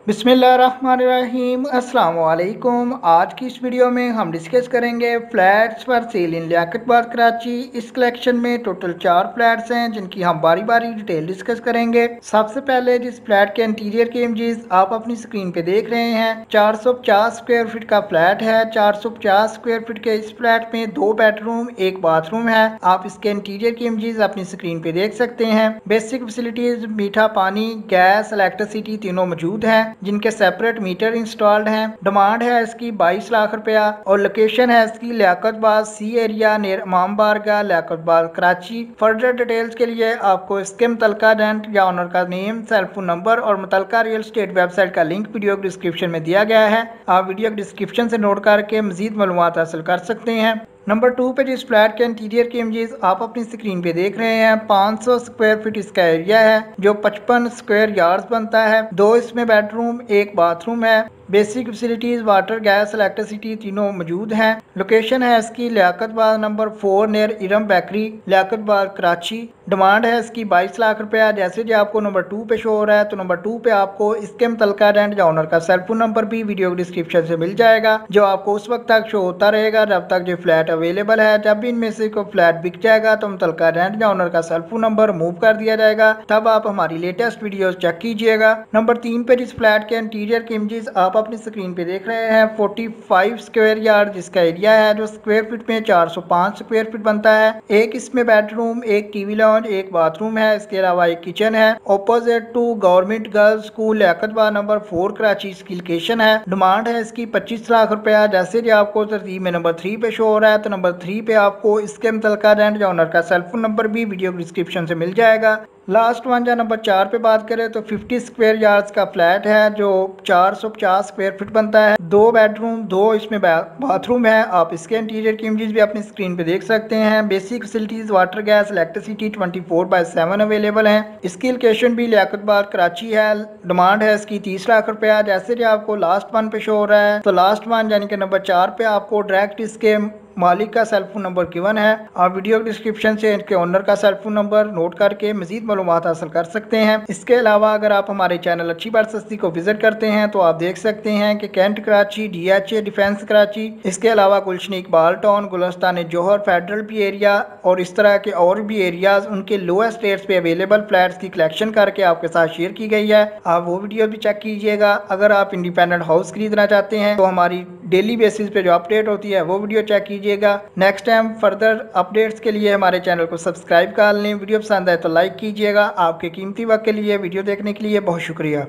बिस्मिल्लाहिर्रहमानिर्रहीम अस्सलाम वालेकुम। आज की इस वीडियो में हम डिस्कस करेंगे फ्लैट्स फॉर सेल इन लियाकतबाद कराची। इस कलेक्शन में टोटल 4 फ्लैट्स हैं जिनकी हम बारी बारी डिटेल डिस्कस करेंगे। सबसे पहले जिस फ्लैट के इंटीरियर की इमेजेस आप अपनी स्क्रीन पे देख रहे हैं, 450 स्क्वायर फीट का फ्लैट है। 450 स्क्वायर फीट के इस फ्लैट में 2 बेडरूम 1 बाथरूम है। आप इसके इंटीरियर की इमेजेस अपनी स्क्रीन पे देख सकते हैं। बेसिक फैसिलिटीज मीठा पानी, गैस, इलेक्ट्रिसिटी तीनों मौजूद हैं जिनके सेपरेट मीटर इंस्टॉल्ड हैं। डिमांड है इसकी 22 लाख रुपया और लोकेशन है इसकी लियाकतबाद सी एरिया नियर इमाम बारगाह लियाकतबाद कराची। फर्दर डिटेल्स के लिए आपको इसके मुतलका रेंट या ऑनर का नेम, सेल फोन नंबर और मुतलका रियल स्टेट वेबसाइट का लिंक वीडियो डिस्क्रिप्शन में दिया गया है। आप वीडियो डिस्क्रिप्शन से नोट करके मजीद मालूमात हासिल कर सकते हैं। नंबर 2 पे जिस फ्लैट के इंटीरियर की इमेजेस आप अपनी स्क्रीन पे देख रहे हैं, 500 स्क्वायर फीट इसका एरिया है जो 55 स्क्वायर यार्ड्स बनता है। 2 इसमें बेडरूम 1 बाथरूम है। Basic facilities water, gas, electricity तीनों मौजूद हैं। लोकेशन है इसकी Liaquatabad number 4 near Iram bakery Liaquatabad Karachi. Demand है इसकी 22 लाख रुपया। जैसे जो आपको नंबर 2 पे शो हो रहा है, तो नंबर 2 पे आपको इसके मुतलका रेंट या ऑनर का सेल फोन नंबर भी वीडियो डिस्क्रिप्शन से मिल जाएगा, जो आपको उस वक्त तक शो होता रहेगा जब तक जो फ्लैट अवेलेबल है। जब भी इनमें से कोई फ्लैट बिक जाएगा तो मुतलका रेंट या ऑनर का सेल फोन नंबर मूव कर दिया जाएगा, तब आप हमारी लेटेस्ट वीडियो चेक कीजिएगा। नंबर 3 पे जिस फ्लैट के इंटीरियर की इमेजेस आप अपनी स्क्रीन पे देख रहे हैं, 45 स्क्वायर यार्ड जिसका एरिया है, जो स्क्वायर फीट में 405 स्क्वायर फीट बनता है। 1 इसमें बेडरूम, 1 टीवी लॉन्ज, 1 बाथरूम है। इसके अलावा 1 किचन है। Opposite to government girls school Liaquatabad number 4 Karachi इसकी लोकेशन है। डिमांड है इसकी 25 लाख रुपया। जैसे कि आपको तरतीब में नंबर 3 पे शो हो रहा है, तो नंबर 3 पे आपको इसके मुतलका रेंट या ऑनर का सेल फोन नंबर भी वीडियो डिस्क्रिप्शन से मिल जाएगा। लास्ट वन या नंबर 4 पे बात करें तो 50 स्क्वायर यार्ड्स का फ्लैट है जो 450 स्क्वायर फीट बनता है। 2 बेडरूम, 2 इसमें बाथरूम है। आप इसके इंटीरियर की इमेजेस भी अपनी स्क्रीन पे देख सकते हैं। Basic facilities water, gas, electricity 24/7 available है। इसकी लोकेशन भी लियाकतबाद कराची है। डिमांड है इसकी 30 लाख रुपया। जैसे कि आपको लास्ट वन पे शो हो रहा है, तो लास्ट वन यानी कि नंबर 4 पे आपको डायरेक्ट इसके मालिक का सेल फोन नंबर गिवन है। आप वीडियो डिस्क्रिप्शन से इनके ओनर का सेल फोन नंबर नोट करके मजीद मालूमात हासिल कर सकते हैं। इसके अलावा अगर आप हमारे चैनल अच्छी बात सस्ती को विजिट करते हैं तो आप देख सकते हैं कि cantt Karachi, DHA defence Karachi, इसके अलावा गुलशन इकबाल टाउन, गुलस्तान जौहर, फेडरल भी एरिया और इस तरह के और भी एरियाज उनके लोएस्ट रेट्स पे अवेलेबल फ्लैट्स की कलेक्शन करके आपके साथ शेयर की गई है। आप वो वीडियो भी चेक कीजिएगा। अगर आप इंडिपेंडेंट हाउस खरीदना चाहते हैं तो हमारी डेली बेसिस पे जो अपडेट होती है वो वीडियो चेक कीजिएगा। नेक्स्ट टाइम फर्दर अपडेट्स के लिए हमारे चैनल को सब्सक्राइब कर लें। वीडियो पसंद आए तो लाइक कीजिएगा। आपके कीमती वक्त के लिए वीडियो देखने के लिए बहुत शुक्रिया।